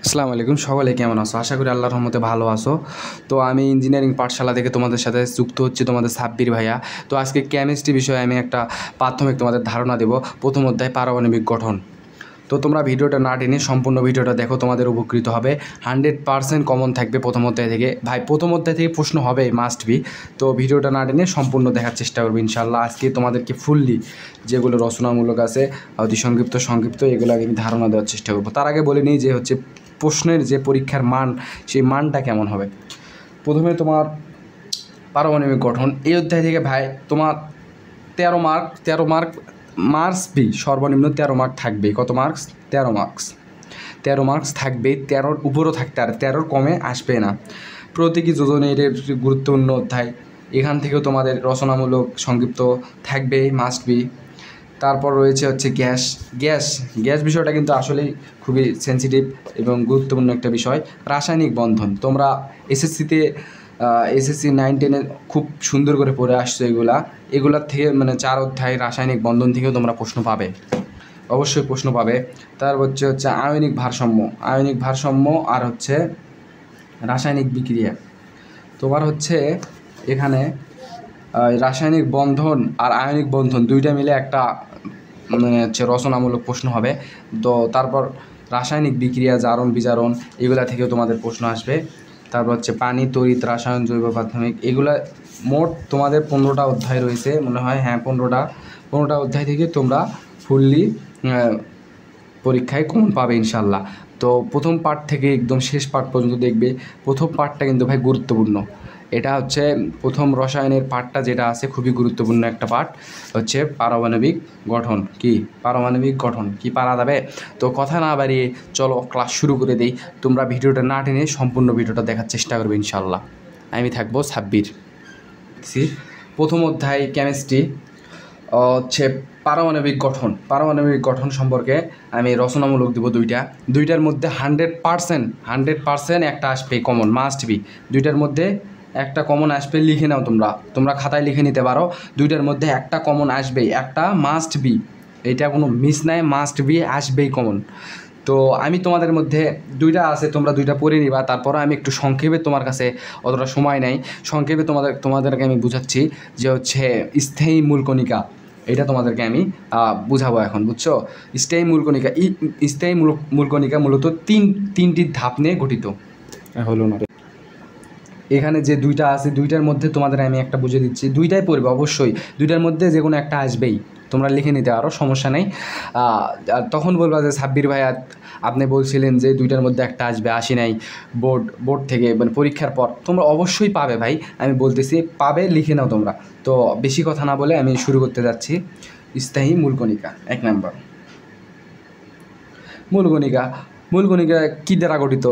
আসসালামু আলাইকুম, সকলে কেমন আছো? আশা করি আল্লাহর রহমতে ভালো আছো। তো আমি ইঞ্জিনিয়ারিং পাঠশালা থেকে তোমাদের সাথে যুক্ত হচ্ছি, তোমাদের সাব্বির ভাইয়া। তো আজকে কেমিস্ট্রি বিষয়ে আমি একটা প্রাথমিক তোমাদের ধারণা দেব। প্রথম অধ্যায় পারমাণবিক গঠন। তো তোমরা ভিডিওটা না টেনে সম্পূর্ণ ভিডিওটা দেখো, তোমাদের উপকৃত হবে। 100% কমন থাকবে প্রথম অধ্যায় থেকে। ভাই প্রথম অধ্যায় থেকে প্রশ্ন হবে, মাস্ট বি। তো ভিডিওটা না টেনে সম্পূর্ণ দেখার চেষ্টা করবে ইনশাআল্লাহ। আজকে তোমাদেরকে ফুললি যেগুলো রচনামূলক আছে, অতি সংক্ষিপ্ত এগুলো আগে আমি ধারণা দেওয়ার চেষ্টা করবো। তার আগে বলে নিই যে হচ্ছে প্রশ্নের যে পরীক্ষার মান, সেই মানটা কেমন হবে। প্রথমে তোমার পারমাণবিক গঠন এই অধ্যায় থেকে ভাই তোমার 13 মার্ক মার্কস বি, সর্বনিম্ন 13 মার্ক থাকবে। কত মার্কস? 13 মার্কস থাকবে। 13-র উপরও থাকতে, আর 13-র কমে আসবে না। প্রতীকী যোজনের গুরুত্বপূর্ণ অধ্যায়, এখান থেকেও তোমাদের রচনামূলক সংক্ষিপ্ত থাকবে, মাস্ট বি। তারপর রয়েছে হচ্ছে গ্যাস বিষয়টা কিন্তু আসলেই খুবই সেন্সিটিভ এবং গুরুত্বপূর্ণ একটা বিষয়। রাসায়নিক বন্ধন, তোমরা এসএসসি 9-10-এ খুব সুন্দর করে পড়ে আসছো। এগুলার থেকে মানে 4 অধ্যায় রাসায়নিক বন্ধন থেকেও তোমরা প্রশ্ন পাবে, অবশ্যই প্রশ্ন পাবে। তারপর হচ্ছে আয়নিক ভারসাম্য আর হচ্ছে রাসায়নিক বিক্রিয়া। তোমার হচ্ছে এখানে রাসায়নিক বন্ধন আর আয়নিক বন্ধন দুইটা মিলে একটা মানে হচ্ছে রচনামূলক প্রশ্ন হবে। তো তারপর রাসায়নিক বিক্রিয়া, জারণ বিজারণ, এগুলা থেকেও তোমাদের প্রশ্ন আসবে। তারপর হচ্ছে পানি, তড়িৎ, রাসায়ন, জৈব প্রাথমিক, এগুলা মোট তোমাদের 15টা অধ্যায় রয়েছে মনে হয়। হ্যাঁ, 15টা অধ্যায় থেকে তোমরা ফুললি পরীক্ষায় কমন পাবে ইনশাল্লাহ। তো প্রথম পার্ট থেকে একদম শেষ পার্ট পর্যন্ত দেখবে। প্রথম পার্টটা কিন্তু ভাই গুরুত্বপূর্ণ। এটা হচ্ছে প্রথম রসায়নের পার্টটা যেটা আছে, খুবই গুরুত্বপূর্ণ একটা পার্ট হচ্ছে পারমাণবিক গঠন। কি পারা যাবে? তো কথা না বাড়িয়ে চলো ক্লাস শুরু করে দেই। তোমরা ভিডিওটা না টেনে সম্পূর্ণ ভিডিওটা দেখার চেষ্টা করবে ইনশাল্লাহ। আমি থাকবো সাব্বির। প্রথম অধ্যায় কেমিস্ট্রি হচ্ছে পারমাণবিক গঠন সম্পর্কে আমি রচনামূলক দেবো দুইটার মধ্যে 100% একটা আসবে কমন, মাস্ট বি। দুইটার মধ্যে একটা কমন আসবে, লিখে নাও তোমরা খাতায় লিখে নিতে পারো। দুইটার মধ্যে একটা কমন আসবেই, একটা মাস্ট বি। এটা কোনো মিস নাই, মাস্ট বি, আসবেই কমন। তো আমি তোমাদের মধ্যে দুইটা আছে, তোমরা দুইটা পড়ে নিবা। তারপরে আমি একটু সংক্ষেপে, তোমার কাছে অতটা সময় নেই, সংক্ষেপে তোমাদেরকে আমি বুঝাচ্ছি যে হচ্ছে স্থায়ী মূলকণিকা। এটা তোমাদেরকে আমি বুঝাবো এখন, বুঝছো? স্থায়ী মূলকণিকা মূলত তিনটি ধাপ নিয়ে গঠিত। হলো না রে, এখানে যে দুইটা আছে, দুইটার মধ্যে তোমাদের আমি একটা বুঝে দিচ্ছি। দুইটাই পড়বে অবশ্যই, দুইটার মধ্যে যে কোনো একটা আসবেই, তোমরা লিখে নিতে পারো, সমস্যা নেই। আর তখন বলবা যে সাব্বির ভাই আপনি বলছিলেন যে দুইটার মধ্যে একটা আসবে, আসি নাই বোর্ড থেকে, মানে পরীক্ষার পর। তোমরা অবশ্যই পাবে ভাই, আমি বলতেছি পাবে, লিখে নাও তোমরা। তো বেশি কথা না বলে আমি শুরু করতে যাচ্ছি। স্থায়ী মূলকণিকা 1 নম্বর। মূলকণিকা কী দ্বারা গঠিত?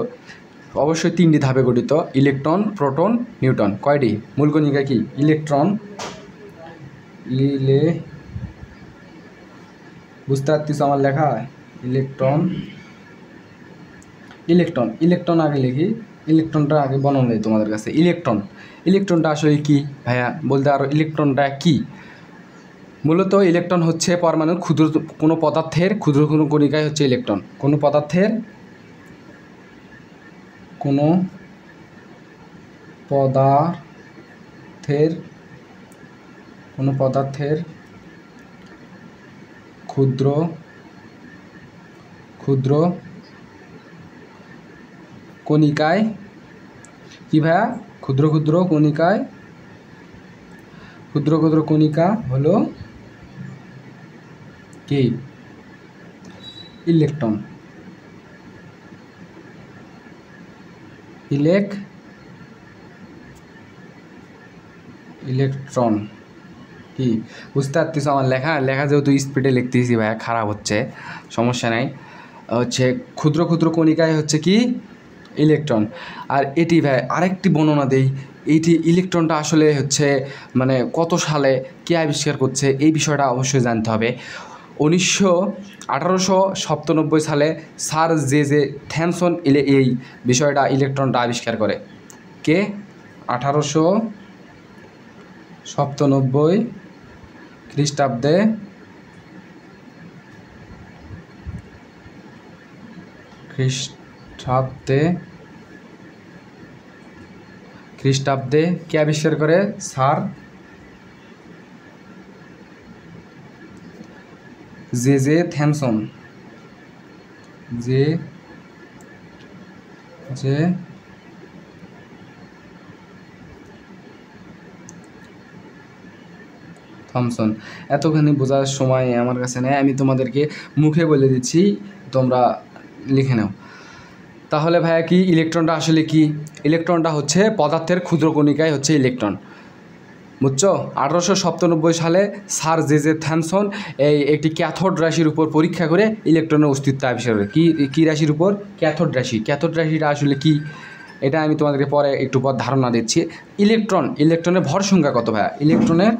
অবশ্যই 3টি ধাপে গঠিত: ইলেকট্রন, প্রোটন, নিউট্রন। কয়টি? মূলকণিকা কি? ইলেকট্রন, বুঝতে পারছিস আমার লেখা? ইলেকট্রন আগে লিখি। ইলেকট্রনটা আগে বর্ণনা দেয় তোমাদের কাছে। ইলেকট্রনটা আসলে কি ভাইয়া, বলতে আরো ইলেকট্রনটা কি? মূলত ইলেকট্রন হচ্ছে পরমাণুর কোনো পদার্থের ক্ষুদ্র কোনো কণিকাই হচ্ছে ইলেকট্রন। কোনো পদার্থের ক্ষুদ্র কণিকায় কি ভাইয়া? ক্ষুদ্র কণিকা হলো কি? ইলেকট্রন। কি বুঝতে পারতেছ আমার লেখা যেহেতু স্পিডে লিখতেছি ভাইয়া, খারাপ হচ্ছে, সমস্যা নাই। হচ্ছে ক্ষুদ্র কণিকায় হচ্ছে কি? ইলেকট্রন। আর এটি ভাই আরেকটি বর্ণনা দেই, এইটি ইলেকট্রনটা আসলে হচ্ছে মানে কত সালে কে আবিষ্কার করছে, এই বিষয়টা অবশ্যই জানতে হবে। 1897 সালে স্যার জে থমসন এই বিষয়টা, ইলেকট্রনটা আবিষ্কার করে। কে? 1897 খ্রিস্টাব্দে খ্রিস্টাব্দে কে আবিষ্কার করে? Sir J Thomson. থমসন। এতখানি বোঝার সময় আমার কাছে নেই, আমি তোমাদেরকে মুখে বলে দিচ্ছি, তোমরা লিখে নাও। তাহলে ভাইয়া কি ইলেকট্রনটা আসলে কি? ইলেকট্রনটা হচ্ছে পদার্থের ক্ষুদ্র কণিকাই হচ্ছে ইলেকট্রন, বুঝছো? 1897 সালে স্যার জে থমসন একটি ক্যাথোড রাশির উপর পরীক্ষা করে ইলেকট্রনের অস্তিত্ব আবিষ্কার করে। কি রাশির উপর? ক্যাথোড রাশি। ক্যাথোড রাশিটা আসলে কি এটা আমি তোমাদেরকে পরে একটু পর ধারণা দিচ্ছি। ইলেকট্রনের ভর সংখ্যা কত ভাইয়া? ইলেকট্রনের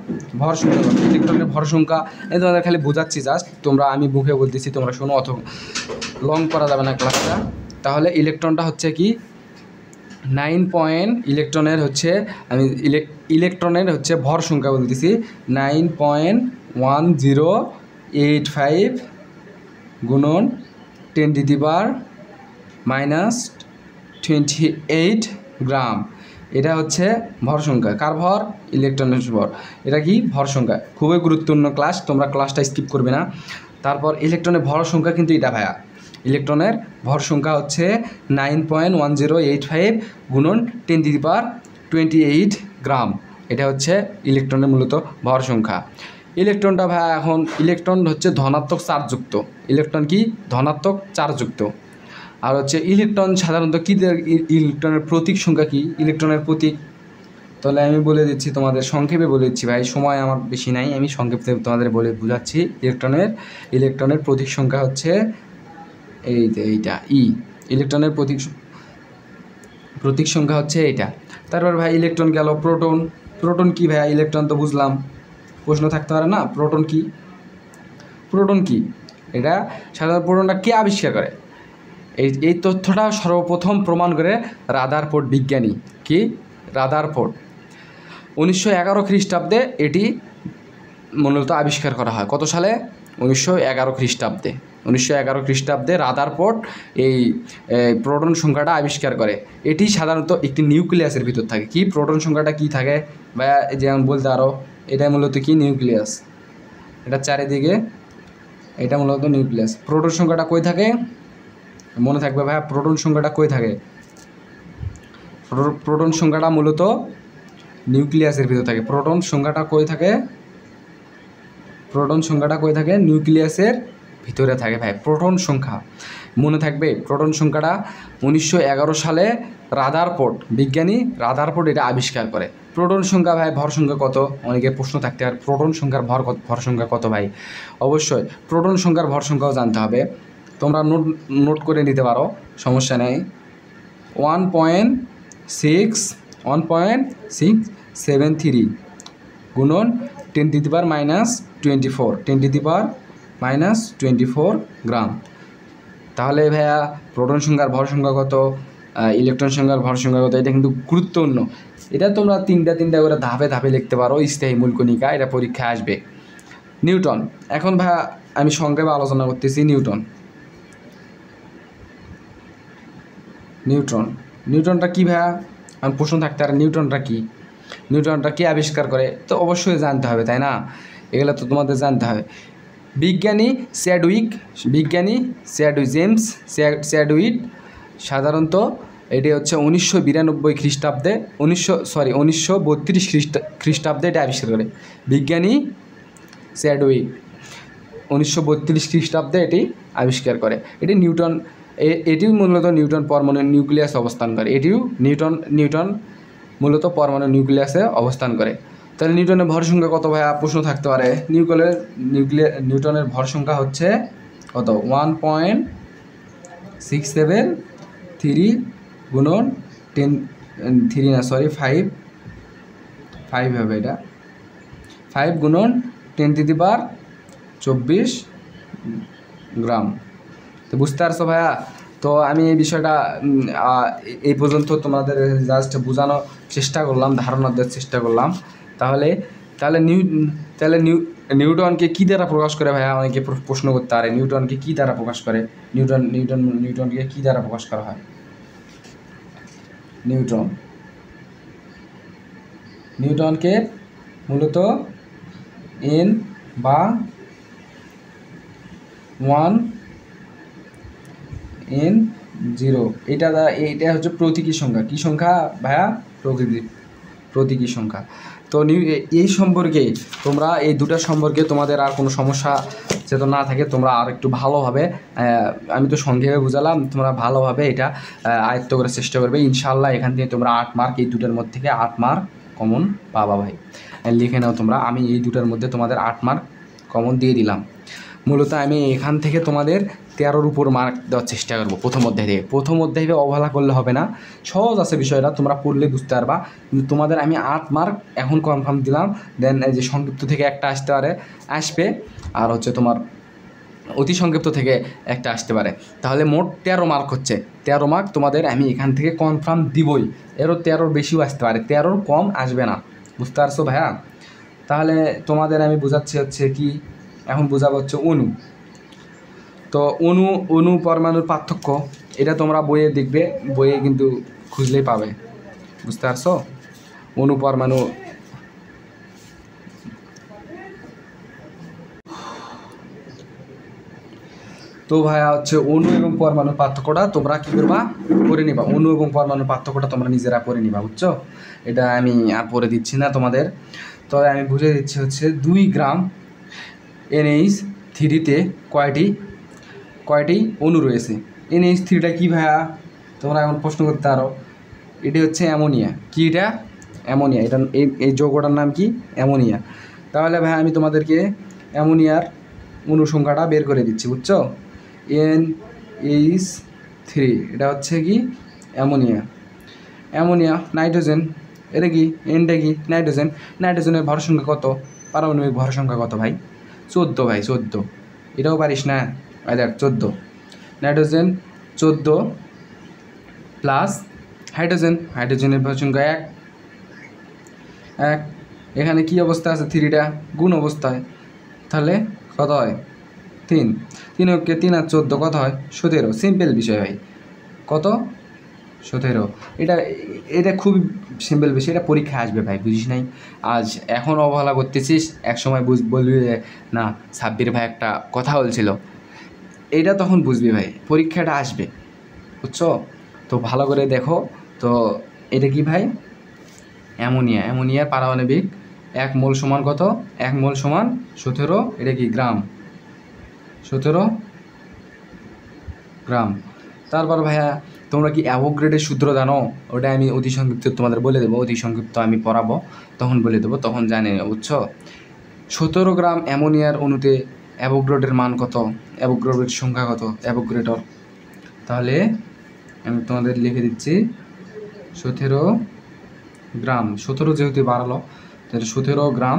ভর সংখ্যা এই তোমাদের খালি বোঝাচ্ছি জাস্ট, আমি মুখে বলতেছি, তোমরা শোনো, অথবা লং করা যাবে না ক্লাসটা। তাহলে ইলেকট্রনটা হচ্ছে কি 9 ইলেকট্রনের হচ্ছে ইলেকট্রনের হচ্ছে ভর সংখ্যা বলতেছি 9.1085 গুণন 10⁻⁻28 গ্রাম। এটা হচ্ছে ভর সংখ্যা। কার ভর? ইলেকট্রনের ভর। এটা কি? ভর সংখ্যা। খুবই গুরুত্বপূর্ণ ক্লাস, তোমরা ক্লাসটা স্কিপ করবে না। তারপর ইলেকট্রনের ভর সংখ্যা কিন্তু এটা ভাইয়া, ইলেকট্রনের ভর সংখ্যা হচ্ছে 9.1085 গুণন 10⁻28 গ্রাম। এটা হচ্ছে ইলেকট্রনের মূলত ভর সংখ্যা। ইলেকট্রনটা ভাইয়া, এখন ইলেকট্রন হচ্ছে ধনাত্মক চার্জযুক্ত। ইলেকট্রন কি? ধনাত্মক চার্জযুক্ত। আর হচ্ছে ইলেকট্রন সাধারণত কি? ইলেকট্রনের প্রতীক সংখ্যা কি? ইলেকট্রনের প্রতীক তাহলে আমি বলে দিচ্ছি, তোমাদের সংক্ষেপে বলে দিচ্ছি ভাই, সময় আমার বেশি নাই, আমি সংক্ষেপে তোমাদের বলে বোঝাচ্ছি। ইলেকট্রনের প্রতীক সংখ্যা হচ্ছে এইটা ই। ইলেকট্রনের প্রতীক সংখ্যা হচ্ছে এইটা। তারপর ভাই ইলেকট্রন গেল। প্রোটন কি ভাইয়া? ইলেকট্রন তো বুঝলাম, প্রশ্ন থাকতে পারে না, প্রোটন কি? এটা সাধারণত প্রোটনটা কে আবিষ্কার করে? এই তথ্যটা সর্বপ্রথম প্রমাণ করে রাদারফোর্ড বিজ্ঞানী। কি? রাদারফোর্ড 1911 খ্রিস্টাব্দে এটি মূলত আবিষ্কার করা হয়। কত সালে? 1911 খ্রিস্টাব্দে। 1911 খ্রিস্টাব্দে রাদারফোর্ড এই প্রোটন সংখ্যাটা আবিষ্কার করে। এটি সাধারণত একটি নিউক্লিয়াসের ভিতর থাকে। কি? প্রোটন সংখ্যাটা কি থাকে ভাইয়া? যেমন বলতে আরও, এটা মূলত কি? নিউক্লিয়াস। এটা চারিদিকে, এটা মূলত নিউক্লিয়াস। প্রোটন সংখ্যাটা কই থাকে? মনে থাকবে ভাইয়া, প্রোটন সংখ্যাটা কই থাকে? প্রোটন সংখ্যাটা মূলত নিউক্লিয়াসের ভিতর থাকে। প্রোটন সংখ্যাটা কই থাকে? নিউক্লিয়াসের ভিতরে থাকে ভাই প্রোটন সংখ্যা। মনে থাকবে, প্রোটন সংখ্যাটা 1911 সালে বিজ্ঞানী রাদারফোর্ড এটা আবিষ্কার করে। প্রোটন সংখ্যা ভাই, ভর সংখ্যা কত? অনেকের প্রশ্ন থাকতে পারে, প্রোটন সংখ্যার ভর সংখ্যা কত ভাই? অবশ্যই প্রোটন সংখ্যার ভর সংখ্যাও জানতে হবে, তোমরা নোট করে নিতে পারো, সমস্যা নেই। 1.673 গুণন 10⁻24 গ্রাম। তাহলে ভাইয়া প্রোটন সংখ্যার ভর সংখ্যা কত, ইলেকট্রন সংখ্যার ভর সংখ্যা কত, এটা কিন্তু গুরুত্বপূর্ণ। এটা তোমরা তিনটা করে ধাপে ধাপে লিখতে পারো, স্থায়ী মূল কণিকা, এটা পরীক্ষায় আসবে। নিউটন। এখন ভাইয়া আমি সংক্ষেপে আলোচনা করতেছি নিউটনটা কি ভাইয়া? আমি প্রশ্ন থাকতে আর নিউটনটা কি আবিষ্কার করে? তো অবশ্যই জানতে হবে, তাই না? এগুলো তো তোমাদের জানতে হবে। বিজ্ঞানী জেমস চ্যাডউইক সাধারণত এটি হচ্ছে 1992 খ্রিস্টাব্দে 1932 খ্রিস্টাব্দে এটা আবিষ্কার করে। বিজ্ঞানী চ্যাডউইক 1932 খ্রিস্টাব্দে এটি আবিষ্কার করে। এটিও মূলত নিউটন পরমাণু নিউক্লিয়াস অবস্থান করে। নিউটন মূলত পরমাণু নিউক্লিয়াসে অবস্থান করে। তাহলে নিউটনের ভর সংখ্যা কত ভাইয়া? প্রশ্ন থাকতে পারে। নিউটনের ভর সংখ্যা হচ্ছে কত? 1.673 গুণন 5 হবে, এটা 5 গুণন 10⁻24 গ্রাম। তো বুঝতে পারছো ভাইয়া? তো আমি এই বিষয়টা এই পর্যন্ত তোমাদের জাস্ট বোঝানোর চেষ্টা করলাম, ধারণা দেওয়ার চেষ্টা করলাম। তাহলে নিউটনকে কী দ্বারা প্রকাশ করে ভাইয়া? অনেকে প্রশ্ন করতে পারে নিউটনকে কী দ্বারা প্রকাশ করে? নিউটনকে কী দ্বারা প্রকাশ করা হয়? নিউটনকে মূলত এন বা 1n0 এটা হচ্ছে প্রতীকী সংখ্যা। কী সংখ্যা ভাইয়া? প্রতীকী সংখ্যা। তো এই সম্পর্কে তোমরা এই দুটার সম্পর্কে তোমাদের আর কোনো সমস্যা যাতে না থাকে, তোমরা আর একটু ভালোভাবে, আমি তো সংক্ষেপে বুঝালাম, তোমরা ভালোভাবে এটা আয়ত্ত করার চেষ্টা করবে। ইনশাআল্লাহ এখান থেকে তোমরা 8 মার্ক, এই দুটার মধ্যে থেকে 8 মার্ক কমন পাবা ভাই। লিখে নাও তোমরা, আমি এই দুটার মধ্যে তোমাদের 8 মার্ক কমন দিয়ে দিলাম। মূলত আমি এখান থেকে তোমাদের 13-র উপর মার্ক দেওয়ার চেষ্টা করবো প্রথম অধ্যায় থেকে। প্রথম অধ্যায় অবহেলা করলে হবে না, সহজ আছে বিষয়টা, তোমরা পড়লে বুঝতে পারবা। কিন্তু তোমাদের আমি 8 মার্ক এখন কনফার্ম দিলাম। দেন এই যে সংক্ষিপ্ত থেকে একটা আসবে, আর হচ্ছে তোমার অতি সংক্ষিপ্ত থেকে একটা আসতে পারে। তাহলে মোট 13 মার্ক হচ্ছে। 13 মার্ক তোমাদের আমি এখান থেকে কনফার্ম দিবই। এরও 13-র বেশিও আসতে পারে, 13-র কম আসবে না। বুঝতে পারছো ভাইয়া? তাহলে তোমাদের আমি বোঝাচ্ছি হচ্ছে কি, এখন বোঝাবো হচ্ছে অণু। তো অণু পরমাণুর পার্থক্য, এটা তোমরা বইয়ে দেখবে, বইয়ে কিন্তু খুঁজলেই পাবে। বুঝতে পারছো? অণু পরমাণু, তো ভাইয়া হচ্ছে অণু এবং পরমাণুর পার্থক্যটা তোমরা কী করবা? করে নিবা। অণু এবং পরমাণুর পার্থক্যটা তোমরা নিজেরা করে নিবা, বুঝছো? এটা আমি আর পড়ে দিচ্ছি না তোমাদের, তবে আমি বুঝে দিচ্ছি হচ্ছে 2 গ্রাম NH3-তে কয়টি অণু রয়েছে? NH3টা কী ভাইয়া? তোমরা এখন প্রশ্ন করতে পারো। এটি হচ্ছে অ্যামোনিয়া। কি এটা? অ্যামোনিয়া। এটা এই যৌগটার নাম কি? অ্যামোনিয়া। তাহলে ভাই আমি তোমাদেরকে অ্যামোনিয়ার অনুসংখ্যাটা বের করে দিচ্ছি, বুঝছো? NH3, এটা হচ্ছে কি? অ্যামোনিয়া। নাইট্রোজেন, এটা কি? এনটা কি? নাইট্রোজেনের ভর সংখ্যা কত? পারমাণবিক ভর সংখ্যা কত ভাই? 14 ভাই, 14। এটাও পারিস না? দেখ 14। নাইট্রোজেন 14 প্লাস হাইড্রোজেনের ভর সংখ্যা 1। এখানে কি অবস্থা আছে? 3টা গুণ অবস্থায়, তাহলে কত হয়? 3। 3 কে 3 আর 14 কত হয়? 17। সিম্পল বিষয় ভাই। কত? 17। এটা খুব সিম্পল বিষয়, এটা পরীক্ষা আসবে ভাই, বুঝিস নাই? আজ এখন অবহেলা করতেছিস, এক সময় বলবি না সাব্বির ভাই একটা কথা বলছিল, এটা তখন বুঝবি ভাই, পরীক্ষাটা আসবে, বুঝছো? তো ভালো করে দেখো। তো এটা কি ভাই? অ্যামোনিয়ার পারমাণবিক 1 মোল সমান কত? 1 মোল সমান 17। এটা কি? গ্রাম। 17 গ্রাম। তারপর ভাইয়া তোমরা কি অ্যাভোগাড্রোর সূত্র জানো? ওটা আমি অতি সংক্ষিপ্ত তোমাদের বলে দেবো, অতি সংক্ষিপ্ত আমি পড়াবো, তখন বলে দেবো, তখন জানে, বুঝছো? 17 গ্রাম অ্যামোনিয়ার অণুতে অ্যাভোগাড্রোর মান কত? অ্যাভোগাড্রোর সংখ্যা কত? অ্যাভোগাড্রোর, তাহলে আমি তোমাদের লিখে দিচ্ছি 17 গ্রাম। 17 যেহেতু বাড়ালো, তাহলে 17 গ্রাম,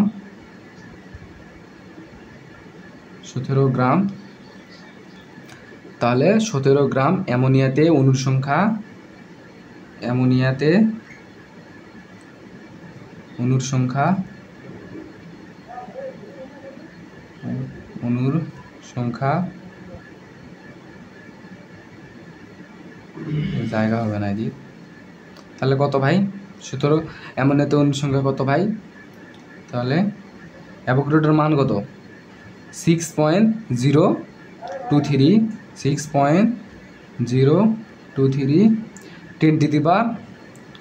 তাহলে 17 গ্রাম অ্যামোনিয়াতে অণুর সংখ্যা, জায়গা হবে না এদিক, তাহলে কত ভাই? 17 অ্যামোনিয়াতে অণুর সংখ্যা কত ভাই? তাহলে অ্যাভোগাড্রোর মান কত? 6.023 10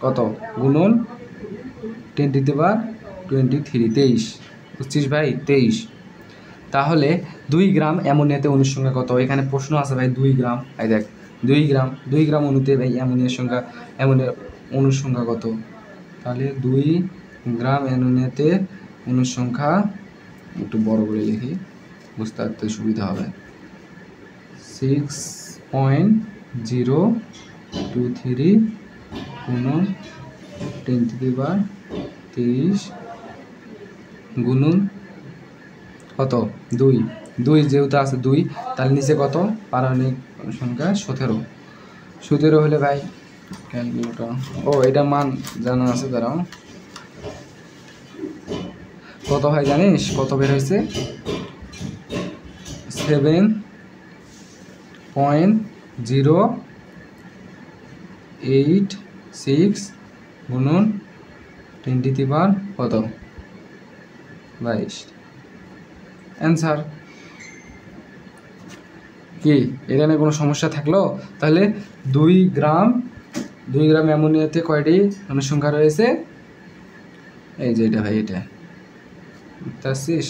কত গুণন 10⁻23, 23। বুঝছিস ভাই? 23। তাহলে 2 গ্রাম অ্যামোনিয়াতে অণুর সংখ্যা কত? এখানে প্রশ্ন আছে ভাই, 2 গ্রাম। এই দেখ 2 গ্রাম অণুতে ভাই অ্যামোনিয়ার অণুর সংখ্যা কত? তাহলে 2 গ্রাম অ্যামোনিয়াতে অণুর সংখ্যা, একটু বড় করে লিখি, বুঝতে পারতে সুবিধা হবে। 6.023 গুণন 10⁻23 গুণন কত? 2 যেহেতু আছে 2, তাহলে নিচে কত? পারমাণবিক সংখ্যা 17 হলে ভাই ক্যালকুলেটর, এটা মান জানা আছে, দাঁড়াও। তো কত হয় জানিস? কত বের হয়েছে? 7.086 গুণন 20 কত? 22। অ্যান্সার কি? এটা নিয়ে কোনো সমস্যা থাকলো? তাহলে 2 গ্রাম অ্যামোনিয়াতে কয়টি অনুসংখ্যা রয়েছে? এই যে এটা ভাই, এটা বুঝতে পারছিস?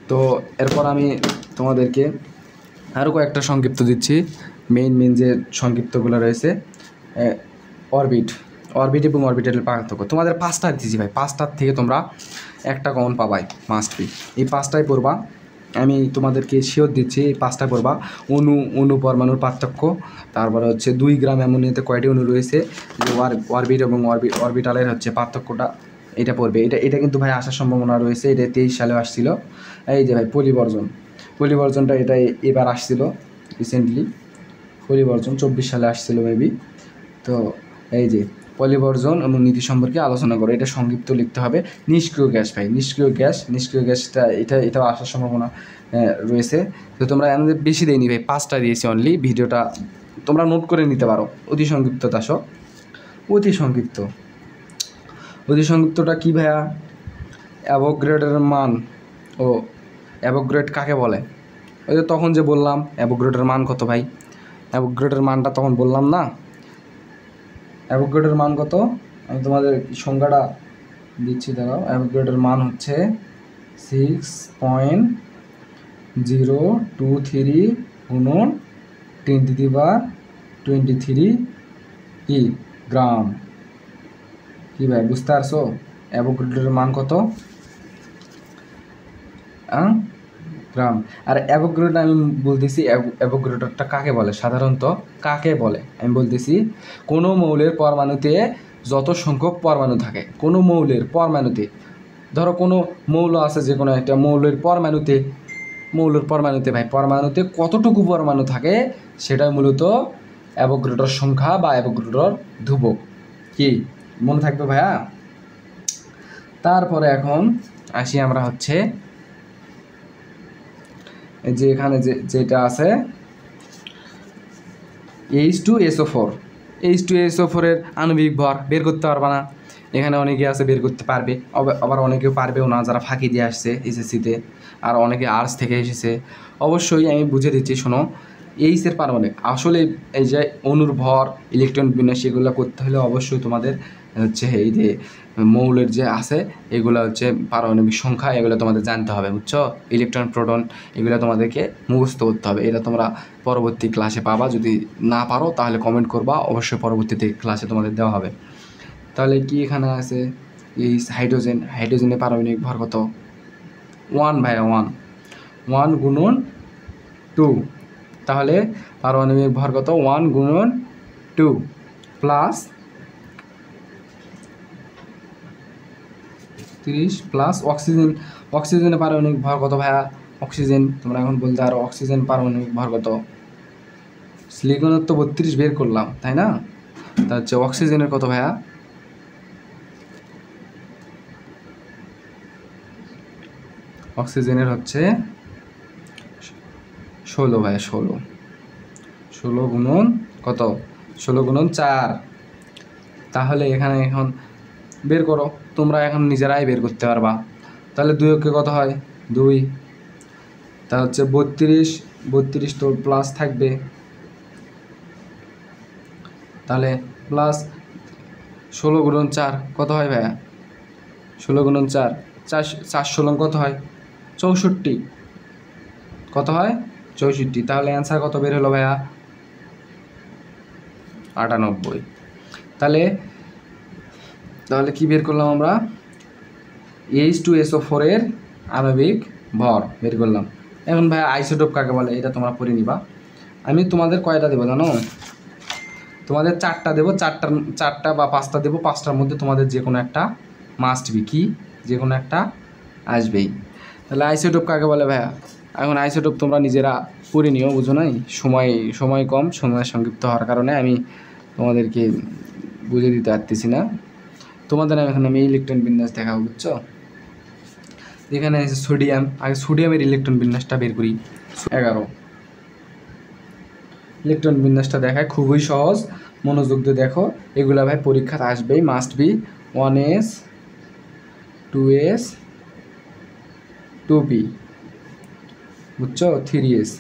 তো এরপর আমি তোমাদেরকে আরও কয়েকটা সংক্ষিপ্ত দিচ্ছি। মেইন যে সংক্ষিপ্তগুলো রয়েছে, অরবিট এবং অরবিটালের পার্থক্য তোমাদের 5টা দিচ্ছি ভাই। 5টার থেকে তোমরা একটা কমন পাবাই, মাস্ট বি। এই 5টাই পড়বা, আমি তোমাদেরকে শিওর দিচ্ছি। এই 5টায় পড়বা। অণু পরমাণুর পার্থক্য, তারপরে হচ্ছে 2 গ্রাম অ্যামোনিয়াতে কয়টি অণু রয়েছে, যে অরবিট এবং অরবিটালের হচ্ছে পার্থক্যটা, এটা পড়বে। এটা কিন্তু ভাই আসার সম্ভাবনা রয়েছে। এটা 23 সালেও আসছিল। এই যে ভাই পরিবর্জনটা এটা এবার আসছিল রিসেন্টলি। পরিবর্জন 24 সালে আসছিল মেবি। তো এই যে পরিবর্জন এবং নীতি সম্পর্কে আলোচনা করো, এটা সংক্ষিপ্ত লিখতে হবে। নিষ্ক্রিয় গ্যাস ভাই, নিষ্ক্রিয় গ্যাসটা এটাও আসার সম্ভাবনা রয়েছে। তো তোমরা আমাদের বেশি দেয়নি ভাই, 5টা দিয়েছি অনলি। ভিডিওটা তোমরা নোট করে নিতে পারো। অতি সংক্ষিপ্তটা কী ভাইয়া? অ্যাভোগাড্রোর মান ও অ্যাভোগাড্রো কাকে বলে? ওই যে তখন যে বললাম অ্যাভোগাড্রোর মান কত ভাই, অ্যাভোগাড্রোর মানটা তখন বললাম না। অ্যাভোগাড্রোর মান কত? আমি তোমাদের সংখ্যাটা দিচ্ছি, দাঁড়াও। অ্যাভোগাড্রোর মান হচ্ছে 6.023 গুণন 10⁻23 কি গ্রাম। কি ভাই বুঝতে পারছো অ্যাভোগাড্রোর মান কত? গ্রাম। আর অ্যাভোগাড্রোটা আমি বলতেছি, অ্যাভোগাড্রোটা কাকে বলে, সাধারণত কাকে বলে আমি বলতেছি, কোনো মৌলের পরমাণুতে যত সংখ্যক পরমাণু থাকে, কোনো মৌলের পরমাণুতে, ধরো কোনো মৌল আছে, যে কোনো একটা মৌলের পরমাণুতে ভাই পরমাণুতে কতটুকু পরমাণু থাকে, সেটাই মূলত অ্যাভোগাড্রোর সংখ্যা বা অ্যাভোগাড্রোর ধ্রুবক। কি মনে থাকবে ভাইয়া? তারপরে এখন আসি আমরা হচ্ছে যে এখানে যেটা আছে H2SO4 এর আণবিক ভর বের করতে পারবে না। এখানে অনেকে আছে বের করতে পারবে, আবার অনেকেও পারবেও না, যারা ফাঁকি দিয়ে আসছে এসএসসিতে, আর অনেকে আর্টস থেকে এসেছে। অবশ্যই আমি বুঝে দিচ্ছি, শোনো। এইচের পারমাণবিক আসলে এই যে অণুর ভর, ইলেকট্রন বিন্যাস, এগুলো করতে হলে অবশ্যই তোমাদের হচ্ছে এই যে মৌলের যে আছে এগুলো হচ্ছে পারমাণবিক সংখ্যা, এগুলো তোমাদের জানতে হবে, বুঝছো? ইলেকট্রন, প্রোটন, এগুলো তোমাদেরকে মুখস্থ করতে হবে। এটা তোমরা পরবর্তী ক্লাসে পাবা। যদি না পারো তাহলে কমেন্ট করবা, অবশ্যই পরবর্তীতে ক্লাসে তোমাদের দেওয়া হবে। তাহলে কি এখানে আছে এই হাইড্রোজেনের পারমাণবিক ভর কত? 1 ভাইয়া, 1 গুণন 2। তাহলে পারমাণবিক ভর কত? 1 গুণন 2 প্লাস 30 প্লাস অক্সিজেনের পারমাণবিক ভর কত ভাইয়া? অক্সিজেন তোমরা এখন বলতে পারো অক্সিজেন পারমাণবিক ভর কত? সিলিকনের তো 32 বের করলাম, তাই না? তা হচ্ছে অক্সিজেনের কত ভাইয়া? অক্সিজেনের হচ্ছে 16 ভাইয়া, 16 গুণন কত? 16 গুণন 4। তাহলে এখানে এখন বের করো, তোমরা এখন নিজেরাই বের করতে পারবা। তাহলে 2 কে কত হয়? 2। তা হচ্ছে 32 তো প্লাস থাকবে, তাহলে প্লাস 16 গুণন 4 কত হয় ভাইয়া? 16 গুণন 4, 4 কত হয়? 64। কত হয়? 64। তাহলে অ্যান্সার কত বের হলো ভাইয়া? 98। তাহলে কি বের করলাম আমরা? H2SO4 এর আণবিক ভর বের করলাম। এখন ভাইয়া আইসোটোপ কাকে বলে এটা তোমরা পড়ে নিবা। আমি তোমাদের কয়টা দেবো জানো? তোমাদের 4টা দেবো, 4টা বা 5টা দেবো। 5টার মধ্যে তোমাদের যে কোনো একটা মাস্ট বি, কি যে কোনো একটা আসবেই। তাহলে আইসোটোপ কাকে বলে ভাইয়া? এখন আইসোটোপ তোমরা নিজেরা পড়ে নিও, বুঝো নাই? সময় কম, সময় সংক্ষিপ্ত হওয়ার কারণে আমি তোমাদেরকে বুঝে দিতে পারতেছি না। তোমাদের এখন আমি ইলেকট্রন বিন্যাস দেখাবো, বুঝছো? এখানে আছে সোডিয়াম। আগে সোডিয়ামের ইলেকট্রন বিন্যাসটা বের করি। 11 ইলেকট্রন বিন্যাসটা দেখায়, খুবই সহজ, মনোযোগ দিয়ে দেখো। এগুলা ভাই পরীক্ষাতে আসবেই, must be. 1s 2s 2p, বুঝছো? 3s।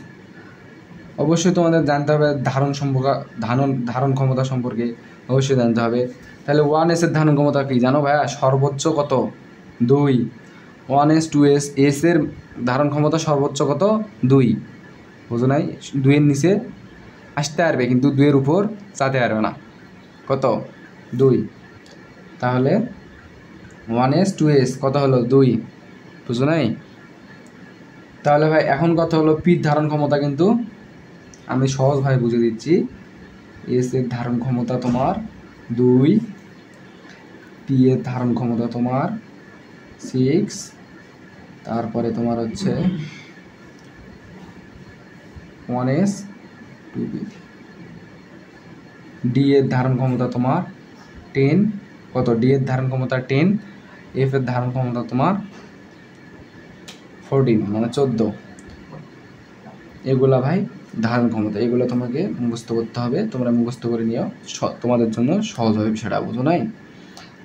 অবশ্যই তোমাদের জানতে হবে ধারণ ক্ষমতা সম্পর্কে অবশ্যই জানতে হবে। তাহলে 1s এর ধারণ ক্ষমতা কি জানো ভাইয়া? সর্বোচ্চ কত? 2। 1s 2s, এস এর ধারণ ক্ষমতা সর্বোচ্চ কত? 2। বুঝো নাই? 2 এর নিচে আসতে পারবে কিন্তু 2 এর উপর যেতে পারবে না। কত? 2। তাহলে 1s 2s কত হলো? 2। বুঝো নাই? তাহলে ভাই এখন কথা হলো পির ধারণ ক্ষমতা, কিন্তু আমি সহজভাবে বুঝে দিচ্ছি। এস এর ধারণ ক্ষমতা তোমার 2, পি এর ধারণ ক্ষমতা তোমার 6, তারপরে তোমার হচ্ছে 1s 2p। ডি এর ধারণ ক্ষমতা তোমার 10। কত? ডি এর ধারণ ক্ষমতা 10, এফ এর ধারণ ক্ষমতা তোমার 14 মানে 14। এগুলা ভাই ধারণ ক্ষমতা, এগুলো তোমাকে মুখস্থ করতে হবে। তোমরা মুখস্থ করে নিও, তোমাদের জন্য সহজ হবে বিষয়টা, বুঝো নাই?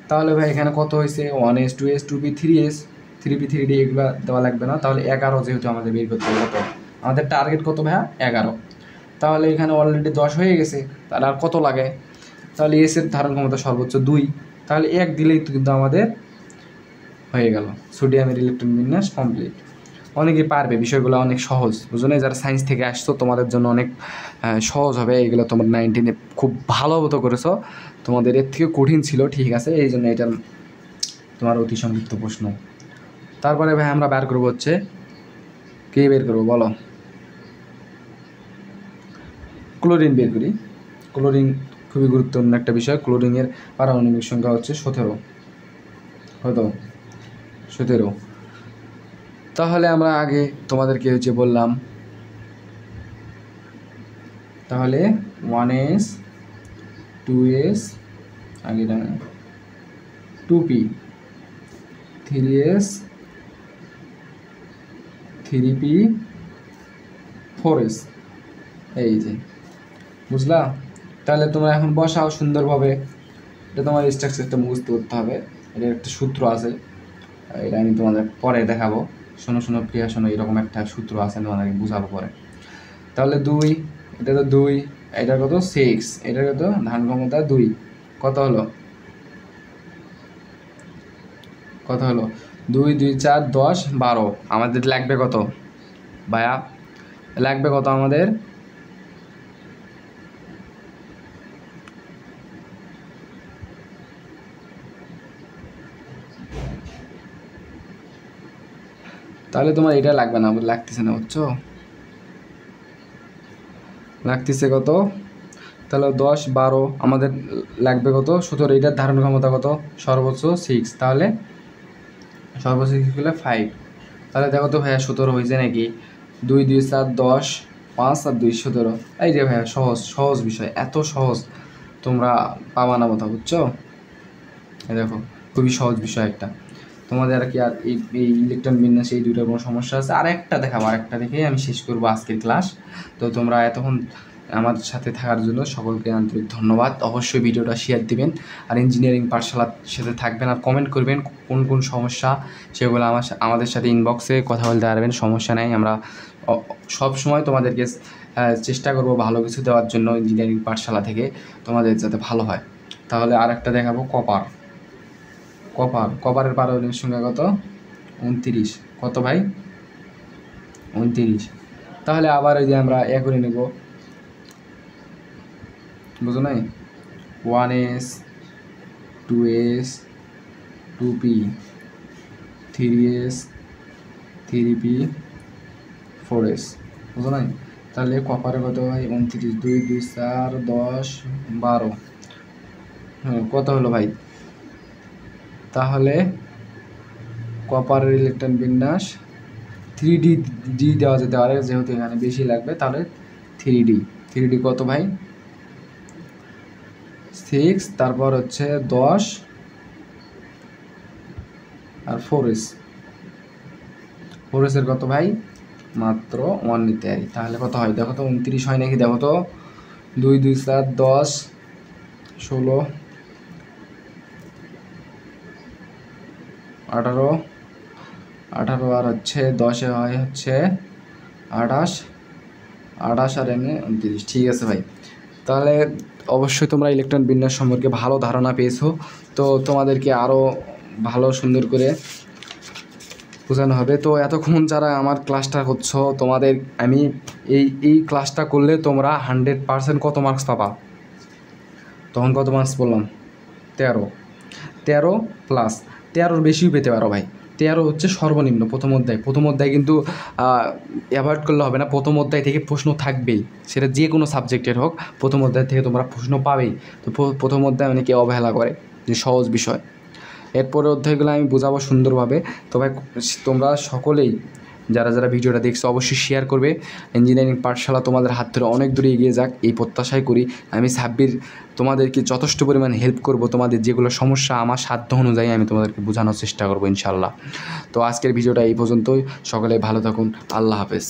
তাহলে ভাই এখানে কত হয়েছে? 1s 2s 2p 3s 3p 3d এগুলো দেওয়া লাগবে না। তাহলে 11 যেহেতু আমাদের বের করতে হবে। কত আমাদের টার্গেট? কত ভাইয়া? 11। তাহলে এখানে অলরেডি 10 হয়ে গেছে, তাহলে আর কত লাগে? তাহলে এস এর ধারণ ক্ষমতা সর্বোচ্চ 2, তাহলে 1 দিলেই তো কিন্তু আমাদের হয়ে গেল সোডিয়ামের ইলেকট্রন বিন্যাস কমপ্লিট। অনেকেই পারবে, বিষয়গুলো অনেক সহজ, বুঝো না? যারা সায়েন্স থেকে আসছো তোমাদের জন্য অনেক সহজ হবে এগুলো। তোমরা 19-এ খুব ভালো মতো করেছো, তোমাদের এর থেকে কঠিন ছিল, ঠিক আছে? এই জন্য এটা তোমার অতি সংক্ষিপ্ত প্রশ্ন। তারপরে ভাই আমরা বের করবো হচ্ছে, কে বের করবো বলো? ক্লোরিন বের করি। ক্লোরিন খুবই গুরুত্বপূর্ণ একটা বিষয়। ক্লোরিনের পারমাণবিক সংখ্যা হচ্ছে 17। কত? 17। তাহলে আমরা আগে তোমাদেরকে হচ্ছে বললাম, তাহলে 1s 2s আগে 2p 3s 3p 4s, এই যে, বুঝলা? তাহলে তোমরা এখন বসাও সুন্দরভাবে। এটা তোমার স্ট্রাকচারটা মুখস্থ করতে হবে। এটার একটা সূত্র আছে, এটা আমি তোমাদের পরে দেখাবো। শোনো প্রিয়া শোনো, এরকম একটা সূত্র আছে, তোমাদেরকে বুঝাবো পরে। তাহলে 2, এটা তো 2, এটা কত? 6, এটার কত? ধারণ ক্ষমতা 2। কত হলো? কত হলো? 2 2 4 10 12। আমাদের লাগবে কত ভাইয়া? লাগবে কত আমাদের? তাহলে তোমার এটা লাগবে না, লাগতেছে না, বুঝছো? লাগতেছে কত? তাহলে 10 12 আমাদের লাগবে কত? 17। এটার ধারণ ক্ষমতা কত? সর্বোচ্চ 6, তাহলে সর্বোচ্চ 6 হলে 5। তাহলে দেখো তো ভাইয়া 17 হয়েছে নাকি? 2 2 4 10, 5 আর 2 17। এই যে ভাইয়া সহজ বিষয়, এত সহজ তোমরা পাবা না কথা, বুঝছো? এই দেখো খুবই সহজ বিষয় একটা। তোমাদের আর কি আর এই ইলেকট্রন বিন্যাসে এই দুইটার কোনো সমস্যা আছে? আরেকটা দেখাবো, আরেকটা দেখেই আমি শেষ করবো আজকের ক্লাস। তো তোমরা এতক্ষণ আমার সাথে থাকার জন্য সকলকে আন্তরিক ধন্যবাদ। অবশ্যই ভিডিওটা শেয়ার দিবেন, আর ইঞ্জিনিয়ারিং পাঠশালার সাথে থাকবেন, আর কমেন্ট করবেন কোন সমস্যা সেগুলো আমাদের সাথে ইনবক্সে কথা বলতে পারবেন, সমস্যা নেই। আমরা সব সময় তোমাদেরকে চেষ্টা করব ভালো কিছু দেওয়ার জন্য ইঞ্জিনিয়ারিং পাঠশালা থেকে, তোমাদের যাতে ভালো হয়। তাহলে আরেকটা দেখাবো, কপারের পারমাণবিক সংখ্যা কত? 29। কত ভাই? 29। তাহলে আবার এই যে আমরা করে নেব, বুঝো নাই? 1s 2s 2p 3s 3p 4s, বুঝো নাই? তাহলে কপারে কত ভাই? 29। 2 2 4 10 12। হ্যাঁ, কত হলো ভাই? তাহলে কপারের ইলেকট্রন বিন্যাস 3d দেওয়া যেতে পারে, যেহেতু এখানে বেশি লাগবে। তাহলে 3d কত ভাই? 6, তারপর হচ্ছে 10 আর 4s। 4s কত ভাই? মাত্র 1 নিতে পারি। তাহলে কত হয় দেখো তো, 29 হয় নাকি দেখো তো। 2 2 7 10 16 18 18 আর হচ্ছে 10-এ হয় হচ্ছে 28 28 আর এনে 29। ঠিক আছে ভাই, তাহলে অবশ্যই তোমরা ইলেকট্রন বিন্যাস সম্পর্কে ভালো ধারণা পেয়েছো। তো তোমাদেরকে আরও ভালো সুন্দর করে বোঝানো হবে। তো এতক্ষণ যারা আমার ক্লাসটা করছো, তোমাদের আমি এই ক্লাসটা করলে তোমরা 100% কত মার্কস পাবা? তখন কত মার্কস বললাম? 13 13 প্লাস 13-র বেশিও পেতে পারো ভাই। 13 হচ্ছে সর্বনিম্ন প্রথম অধ্যায় কিন্তু অ্যাভয়েড করলে হবে না। প্রথম অধ্যায় থেকে প্রশ্ন থাকবেই, সেটা যে কোনো সাবজেক্টের হোক, প্রথম অধ্যায় থেকে তোমরা প্রশ্ন পাবেই। তো প্রথম অধ্যায় অনেকে অবহেলা করে যে সহজ বিষয়। এরপরে অধ্যায়গুলো আমি বোঝাবো সুন্দরভাবে। তবে তোমরা সকলেই যারা ভিডিওটা দেখছো অবশ্যই শেয়ার করবে। ইঞ্জিনিয়ারিং পাঠশালা তোমাদের হাত ধরে অনেক দূরে এগিয়ে যাক, এই প্রত্যাশাই করি। আমি সাব্বির তোমাদেরকে যথেষ্ট পরিমাণ হেল্প করব। তোমাদের যেগুলো সমস্যা আমার সাধ্য অনুযায়ী আমি তোমাদেরকে বোঝানোর চেষ্টা করবো ইনশাল্লাহ। তো আজকের ভিডিওটা এই পর্যন্তই। সকলে ভালো থাকুন। আল্লাহ হাফেজ।